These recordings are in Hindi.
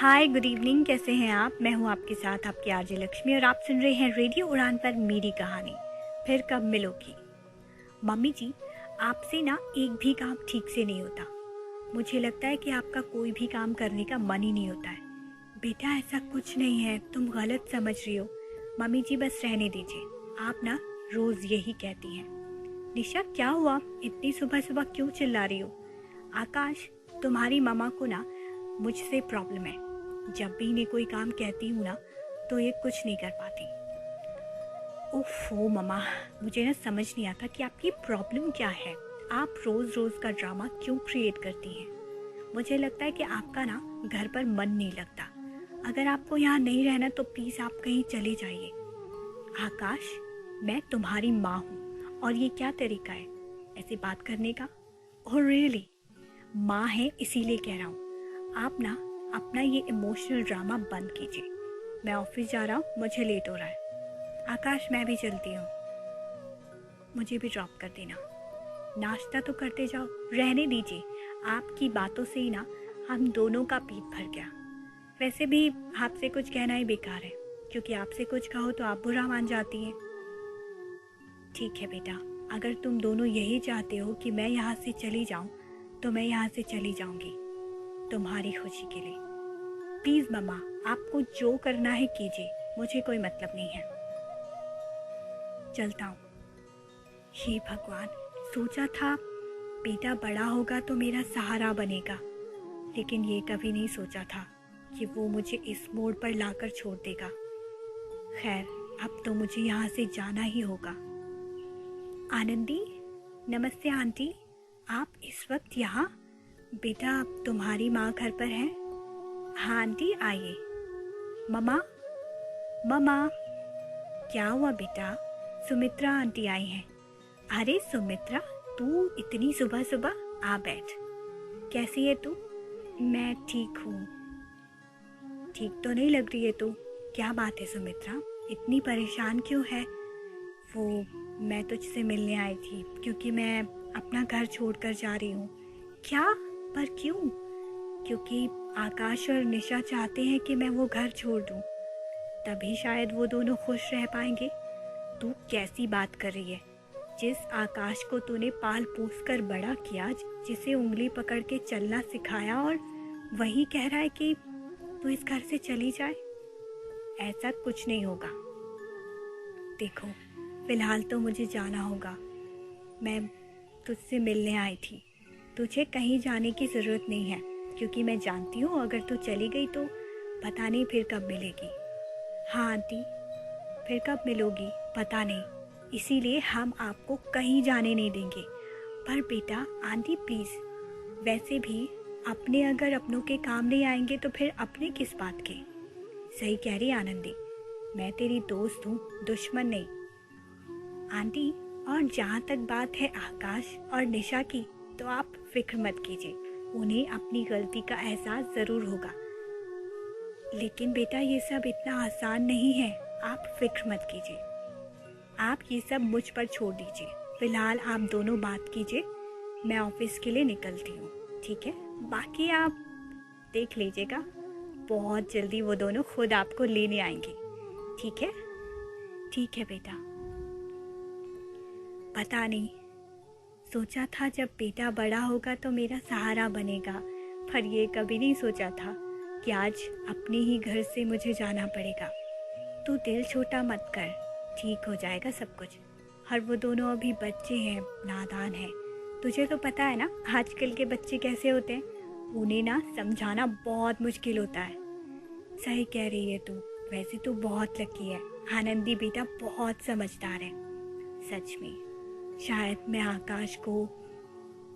हाय गुड इवनिंग, कैसे हैं आप। मैं हूं आपके साथ आपकी आरजे लक्ष्मी और आप सुन रहे हैं रेडियो उड़ान पर मेरी कहानी फिर कब मिलोगी। मम्मी जी, आपसे ना एक भी काम ठीक से नहीं होता। मुझे लगता है कि आपका कोई भी काम करने का मन ही नहीं होता है। बेटा ऐसा कुछ नहीं है, तुम गलत समझ रही हो। मम्मी जी बस रहने दीजिए, आप ना रोज़ यही कहती हैं। निशा क्या हुआ, इतनी सुबह सुबह क्यों चिल्ला रही हो। आकाश, तुम्हारी मामा को ना मुझसे प्रॉब्लम है। जब भी इन्हें कोई काम कहती हूँ ना तो ये कुछ नहीं कर पाती। ओफो मम्मा, मुझे ना समझ नहीं आता कि आपकी प्रॉब्लम क्या है। आप रोज़ रोज़ का ड्रामा क्यों क्रिएट करती हैं। मुझे लगता है कि आपका ना घर पर मन नहीं लगता। अगर आपको यहाँ नहीं रहना तो प्लीज़ आप कहीं चले जाइए। आकाश, मैं तुम्हारी माँ हूँ और ये क्या तरीका है ऐसे बात करने का। ओह रियली, माँ है इसीलिए कह रहा हूँ। आप ना अपना ये इमोशनल ड्रामा बंद कीजिए। मैं ऑफिस जा रहा हूँ, मुझे लेट हो रहा है। आकाश, मैं भी चलती हूँ, मुझे भी ड्रॉप कर देना। नाश्ता तो करते जाओ, रहने दीजिए। आपकी बातों से ही ना हम दोनों का पेट भर गया। वैसे भी आपसे कुछ कहना ही बेकार है, क्योंकि आपसे कुछ कहो तो आप बुरा मान जाती हैं। ठीक है बेटा, अगर तुम दोनों यही चाहते हो कि मैं यहाँ से चली जाऊँ तो मैं यहाँ से चली जाऊँगी, तुम्हारी खुशी के लिए। प्लीज़ मम्मा, आपको जो करना है कीजिए, मुझे कोई मतलब नहीं है। चलता हूँ। हे भगवान, सोचा था बेटा बड़ा होगा तो मेरा सहारा बनेगा, लेकिन ये कभी नहीं सोचा था कि वो मुझे इस मोड़ पर लाकर छोड़ देगा। खैर, अब तो मुझे यहाँ से जाना ही होगा। आनंदी, नमस्ते आंटी, आप इस वक्त यहाँ। बेटा तुम्हारी माँ घर पर है। हाँ आंटी, आइए। मम्मा, मम्मा। क्या हुआ बेटा। सुमित्रा आंटी आई हैं। अरे सुमित्रा, तू इतनी सुबह सुबह, आ बैठ। कैसी है तू। मैं ठीक हूँ। ठीक तो नहीं लग रही है तू। क्या बात है सुमित्रा, इतनी परेशान क्यों है। वो मैं तुझसे मिलने आई थी क्योंकि मैं अपना घर छोड़कर जा रही हूँ। क्या, पर क्यों। क्योंकि आकाश और निशा चाहते हैं कि मैं वो घर छोड़ दूँ, तभी शायद वो दोनों खुश रह पाएंगे। तू कैसी बात कर रही है। जिस आकाश को तूने पाल पोस कर बड़ा किया, जिसे उंगली पकड़ के चलना सिखाया, और वही कह रहा है कि तू इस घर से चली जाए। ऐसा कुछ नहीं होगा। देखो, फिलहाल तो मुझे जाना होगा। मैं तुझसे मिलने आई थी। तुझे कहीं जाने की ज़रूरत नहीं है, क्योंकि मैं जानती हूँ अगर तू चली गई तो पता नहीं फिर कब मिलेगी। हाँ आंटी, फिर कब मिलोगी पता नहीं, इसीलिए हम आपको कहीं जाने नहीं देंगे। पर बेटा आंटी प्लीज़, वैसे भी अपने अगर अपनों के काम नहीं आएंगे तो फिर अपने किस बात के। सही कह रही आनंदी, मैं तेरी दोस्त हूँ, दुश्मन नहीं। आंटी, और जहाँ तक बात है आकाश और निशा की, तो आप फिक्र मत कीजिए, उन्हें अपनी गलती का एहसास ज़रूर होगा। लेकिन बेटा ये सब इतना आसान नहीं है, आप फिक्र मत कीजिए। आप ये सब मुझ पर छोड़ दीजिए। फिलहाल आप दोनों बात कीजिए, मैं ऑफिस के लिए निकलती हूँ, ठीक है। बाकी आप देख लीजिएगा, बहुत जल्दी वो दोनों खुद आपको लेने आएंगे, ठीक है। ठीक है बेटा। पता नहीं, सोचा था जब बेटा बड़ा होगा तो मेरा सहारा बनेगा, पर ये कभी नहीं सोचा था कि आज अपने ही घर से मुझे जाना पड़ेगा। तू दिल छोटा मत कर, ठीक हो जाएगा सब कुछ। और वो दोनों अभी बच्चे हैं, नादान हैं। तुझे तो पता है ना आजकल के बच्चे कैसे होते हैं, उन्हें ना समझाना बहुत मुश्किल होता है। सही कह रही है तू, वैसे तू बहुत लकी है। आनंदी बेटा बहुत समझदार है। सच में शायद मैं आकाश को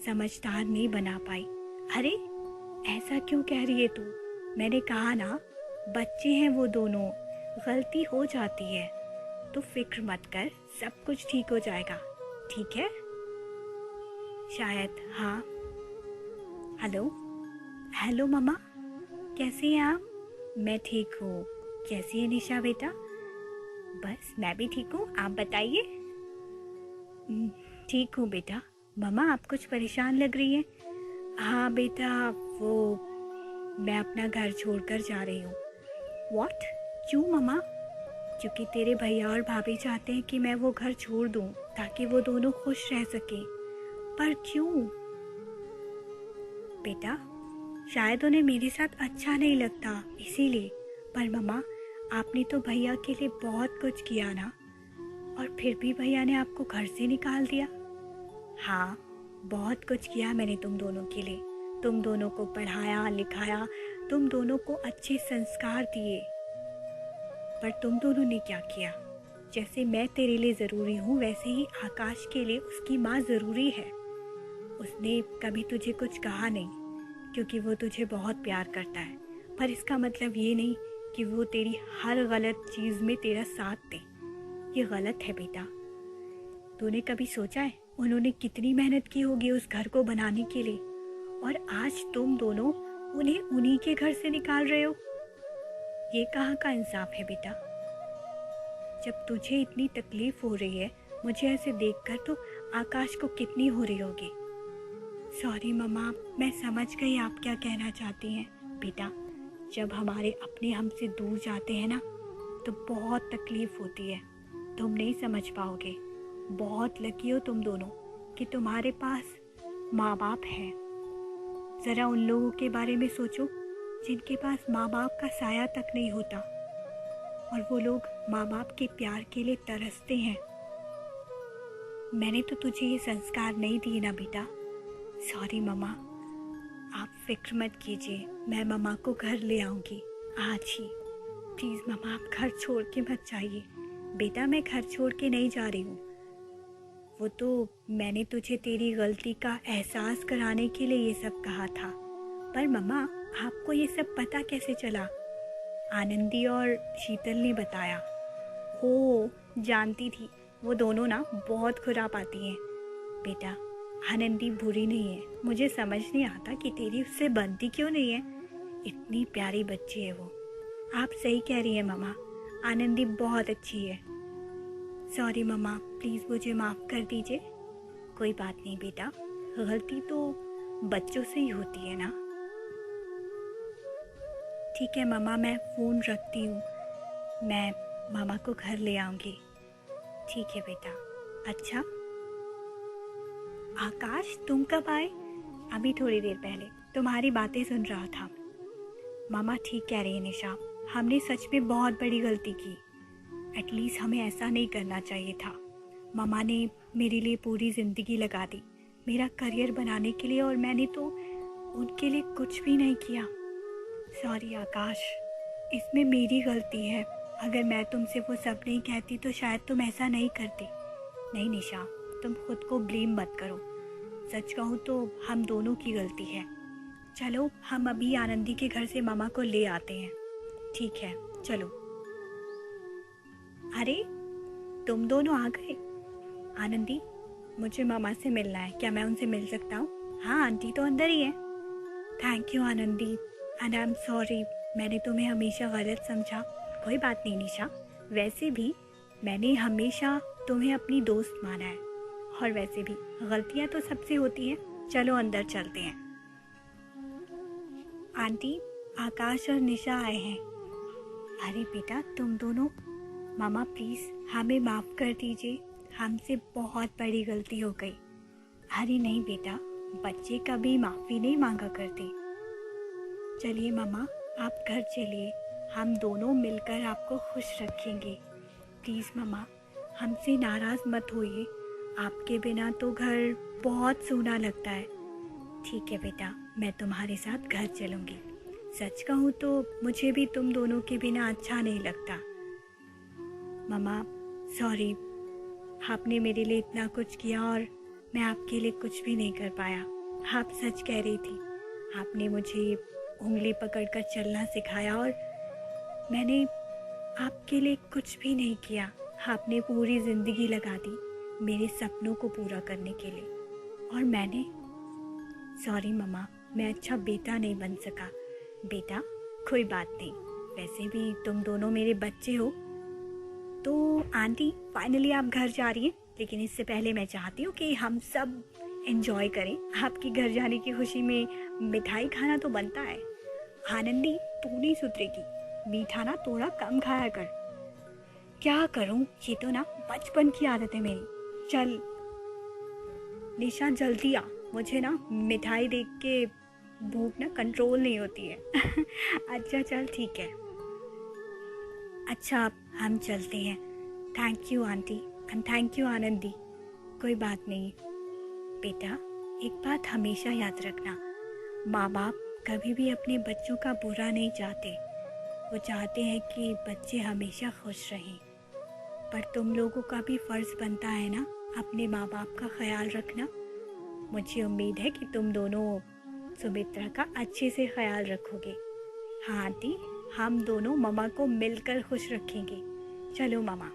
समझदार नहीं बना पाई। अरे ऐसा क्यों कह रही है तू। मैंने कहा ना, बच्चे हैं वो दोनों, गलती हो जाती है। तो फिक्र मत कर, सब कुछ ठीक हो जाएगा, ठीक है। शायद हाँ। हेलो, हेलो मम्मा, कैसी हैं आप। मैं ठीक हूँ। कैसी है निशा बेटा। बस मैं भी ठीक हूँ, आप बताइए। ठीक हूँ बेटा। मम्मा आप कुछ परेशान लग रही हैं। हाँ बेटा, वो मैं अपना घर छोड़कर जा रही हूँ। व्हाट? क्यों मम्मा? क्योंकि तेरे भैया और भाभी चाहते हैं कि मैं वो घर छोड़ दूँ ताकि वो दोनों खुश रह सकें। पर क्यों? बेटा, शायद उन्हें मेरे साथ अच्छा नहीं लगता इसीलिए। पर मम्मा, आपने तो भैया के लिए बहुत कुछ किया ना, और फिर भी भैया ने आपको घर से निकाल दिया। हाँ, बहुत कुछ किया मैंने तुम दोनों के लिए। तुम दोनों को पढ़ाया लिखाया, तुम दोनों को अच्छे संस्कार दिए। पर तुम दोनों ने क्या किया? जैसे मैं तेरे लिए ज़रूरी हूँ वैसे ही आकाश के लिए उसकी माँ ज़रूरी है। उसने कभी तुझे कुछ कहा नहीं क्योंकि वो तुझे बहुत प्यार करता है। पर इसका मतलब ये नहीं कि वो तेरी हर गलत चीज़ में तेरा साथ दे। ये गलत है बेटा। तूने कभी सोचा है उन्होंने कितनी मेहनत की होगी उस घर को बनाने के लिए, और आज तुम दोनों उन्हें उन्हीं के घर से निकाल रहे हो? ये कहाँ का इंसाफ है बेटा? जब तुझे इतनी तकलीफ हो रही है मुझे ऐसे देखकर, तो आकाश को कितनी हो रही होगी। सॉरी मम्मा, मैं समझ गई आप क्या कहना चाहती हैं। बेटा, जब हमारे अपने हमसे दूर जाते हैं ना तो बहुत तकलीफ होती है। तुम नहीं समझ पाओगे। बहुत लकी हो तुम दोनों कि तुम्हारे पास माँ बाप है। ज़रा उन लोगों के बारे में सोचो जिनके पास माँ बाप का साया तक नहीं होता, और वो लोग माँ बाप के प्यार के लिए तरसते हैं। मैंने तो तुझे ये संस्कार नहीं दिए ना बेटा। सॉरी मम्मा, आप फिक्र मत कीजिए, मैं मम्मा को घर ले आऊँगी आज ही। प्लीज़ मम्मा, आप घर छोड़ के मत जाइए। बेटा, मैं घर छोड़ के नहीं जा रही हूँ। वो तो मैंने तुझे तेरी गलती का एहसास कराने के लिए ये सब कहा था। पर मम्मा, आपको ये सब पता कैसे चला? आनंदी और शीतल ने बताया। ओ, जानती थी। वो दोनों ना बहुत खुरापाती हैं। बेटा, आनंदी बुरी नहीं है। मुझे समझ नहीं आता कि तेरी उससे बनती क्यों नहीं है। इतनी प्यारी बच्ची है वो। आप सही कह रही हैं मम्मा, आनंदी बहुत अच्छी है। सॉरी मम्मा, प्लीज़ मुझे माफ़ कर दीजिए। कोई बात नहीं बेटा, गलती तो बच्चों से ही होती है ना। ठीक है मम्मा, मैं फ़ोन रखती हूँ। मैं मामा को घर ले आऊँगी। ठीक है बेटा। अच्छा आकाश, तुम कब आए? अभी थोड़ी देर पहले तुम्हारी बातें सुन रहा था। मामा ठीक कह रही है निशा, हमने सच में बहुत बड़ी गलती की। एटलीस्ट हमें ऐसा नहीं करना चाहिए था। मामा ने मेरे लिए पूरी ज़िंदगी लगा दी मेरा करियर बनाने के लिए, और मैंने तो उनके लिए कुछ भी नहीं किया। सॉरी आकाश, इसमें मेरी गलती है। अगर मैं तुमसे वो सब नहीं कहती तो शायद तुम ऐसा नहीं करती। नहीं निशा, तुम खुद को ब्लेम मत करो। सच कहूँ तो हम दोनों की गलती है। चलो हम अभी आनंदी के घर से मामा को ले आते हैं। ठीक है, चलो। अरे, तुम दोनों आ गए। आनंदी, मुझे मामा से मिलना है, क्या मैं उनसे मिल सकता हूँ? हाँ, आंटी तो अंदर ही है। Thank you Anandi, and I am sorry, मैंने तुम्हें हमेशा गलत समझा। कोई बात नहीं निशा, वैसे भी मैंने हमेशा तुम्हें अपनी दोस्त माना है, और वैसे भी गलतियाँ तो सबसे होती हैं। चलो अंदर चलते हैं। आंटी, आकाश और निशा आए हैं। अरे बेटा, तुम दोनों। मामा प्लीज़ हमें माफ़ कर दीजिए, हमसे बहुत बड़ी गलती हो गई। अरे नहीं बेटा, बच्चे कभी माफ़ी नहीं मांगा करते। चलिए मामा, आप घर चलिए, हम दोनों मिलकर आपको खुश रखेंगे। प्लीज़ मामा, हमसे नाराज़ मत होइए। आपके बिना तो घर बहुत सूना लगता है। ठीक है बेटा, मैं तुम्हारे साथ घर चलूँगी। सच कहूँ तो मुझे भी तुम दोनों के बिना अच्छा नहीं लगता। मामा सॉरी, आपने मेरे लिए इतना कुछ किया और मैं आपके लिए कुछ भी नहीं कर पाया। आप सच कह रही थी। आपने मुझे उंगली पकड़कर चलना सिखाया, और मैंने आपके लिए कुछ भी नहीं किया। आपने पूरी ज़िंदगी लगा दी मेरे सपनों को पूरा करने के लिए, और मैंने सॉरी मम्मा, मैं अच्छा बेटा नहीं बन सका। बेटा कोई बात नहीं, वैसे भी तुम दोनों मेरे बच्चे हो। तो आंटी फाइनली आप घर जा रही हैं, लेकिन इससे पहले मैं चाहती हूँ कि हम सब एंजॉय करें। आपके घर जाने की खुशी में मिठाई खाना तो बनता है। आनंदी, तू नहीं सुधरेगी, मीठा ना थोड़ा कम खाया कर। क्या करूं, ये तो ना बचपन की आदत है मेरी। चल निशा जल्दी आ, मुझे ना मिठाई देख के भूख ना कंट्रोल नहीं होती है। अच्छा चल ठीक है। अच्छा अब हम चलते हैं। Thank you aunty and thank you Anandi. कोई बात नहीं बेटा, एक बात हमेशा याद रखना, माँ बाप कभी भी अपने बच्चों का बुरा नहीं चाहते। वो चाहते हैं कि बच्चे हमेशा खुश रहें। पर तुम लोगों का भी फ़र्ज़ बनता है ना अपने माँ बाप का ख्याल रखना। मुझे उम्मीद है कि तुम दोनों सुमित्रा का अच्छे से ख्याल रखोगे। हाँ आंटी, हम दोनों मम्मा को मिलकर खुश रखेंगे। चलो मम्मा।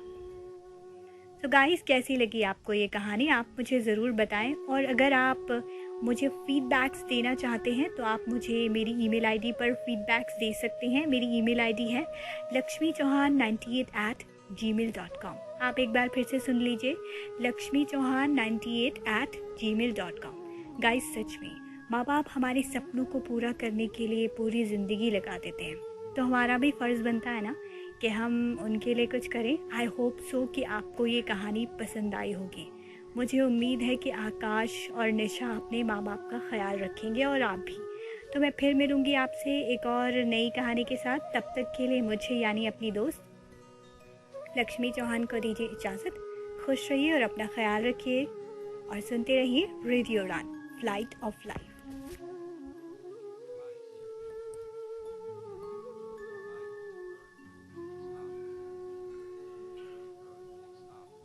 तो गाइस, कैसी लगी आपको ये कहानी, आप मुझे ज़रूर बताएं। और अगर आप मुझे फीडबैक्स देना चाहते हैं तो आप मुझे मेरी ईमेल आईडी पर फीडबैक्स दे सकते हैं। मेरी ईमेल आईडी है lakshmichauhan98@gmail.com। आप एक बार फिर से सुन लीजिए, lakshmichauhan98@gmail.com। गाइस, सच में माँ बाप हमारे सपनों को पूरा करने के लिए पूरी ज़िंदगी लगा देते हैं, तो हमारा भी फ़र्ज़ बनता है ना कि हम उनके लिए कुछ करें। आई होप सो कि आपको ये कहानी पसंद आई होगी। मुझे उम्मीद है कि आकाश और निशा अपने माँ बाप का ख्याल रखेंगे और आप भी। तो मैं फिर मिलूँगी आपसे एक और नई कहानी के साथ। तब तक के लिए मुझे यानी अपनी दोस्त लक्ष्मी चौहान को दीजिए इजाज़त। खुश रहिए और अपना ख्याल रखिए और सुनते रहिए रेडियो उड़ान, फ्लाइट ऑफ लाइफ।